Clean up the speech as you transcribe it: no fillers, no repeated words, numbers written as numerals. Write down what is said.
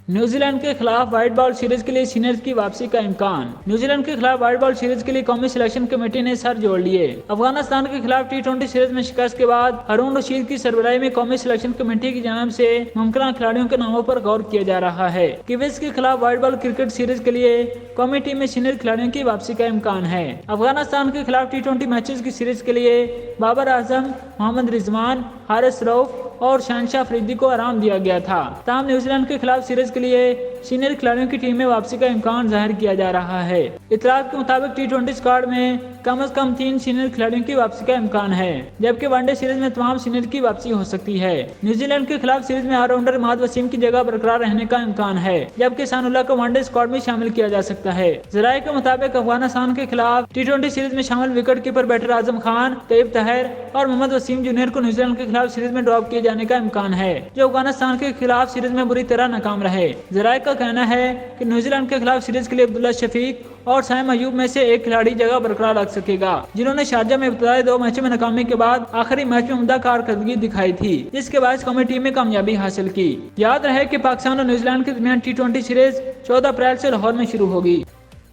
New Zealand کے خلاف white ball series کے لیے سینئرز کی واپسی کا امکان۔ نیوزی لینڈ کے خلاف وائٹ بال سیریز کے لیے قومی سلیکشن کمیٹی نے سر جوڑ لیے۔ افغانستان کے خلاف ٹی20 سیریز میں شکست کے بعد ہارون رشید کی سربراہی میں قومی سلیکشن کمیٹی کی جانب سے ممکنہ کھلاڑیوں کے ناموں پر غور کیا جا رہا ہے۔ کیویز کے خلاف وائٹ بال کرکٹ سیریز کے لیے قومی ٹیم میں سینئر کھلاڑیوں کی واپسی کا امکان ہے۔ افغانستان کے خلاف ٹی20 میچز کی سیریز کے لیے بابر اعظم، محمد رضوان، حارث رؤف اور شہنشاہ افریدی کو آرام دیا گیا تھا۔ تاہم نیوزی لینڈ کے خلاف سیریز کے لیے سینئر کھلاڑیوں کی ٹیم میں واپسی کا امکان ظاہر کیا جا رہا ہے۔ اطلاعات کے مطابق ٹی20 اسکواڈ میں کم از کم 3 سینئر کھلاڑیوں کی واپسی کا امکان ہے، جبکہ ون ڈے سیریز میں تمام سینئر کی واپسی ہو سکتی ہے۔ نیوزی لینڈ کے خلاف سیریز میں آل راؤنڈر اماد وسیم کی جگہ برقرار رہنے کا امکان ہے، جبکہ ثناء اللہ کو ون ڈے اسکواڈ میں شامل کیا جا سکتا ہے۔ ذرائع کے مطابق افغانستان کے خلاف ٹی20 سیریز میں شامل wicket keeper batter Azam Khan, طیب طاہر اور محمد وسیم جونیئر کو نیوزی لینڈ کے خلاف سیریز میں ڈراپ کیے جانے کا امکان ہے، جو افغانستان کے خلاف سیریز میں بری طرح ناکام رہے۔ ذرائع کا کہنا ہے کہ نیوزی لینڈ کے خلاف سیریز کے لیے عبداللہ شفیق اور سائم ایوب میں سے ایک کھلاڑی جگہ برقرار رکھ سکے گا، جنہوں نے شارجہ میں ابتدائی 2 میچوں میں ناکامی کے بعد آخری میچ میں عمدہ کارکردگی دکھائی تھی، جس کے باعث قومی ٹیم میں کامیابی حاصل کی۔ یاد رہے کہ پاکستان اور نیوزی لینڈ کے درمیان ٹی20 سیریز 14 اپریل سے لاہور میں شروع ہوگی۔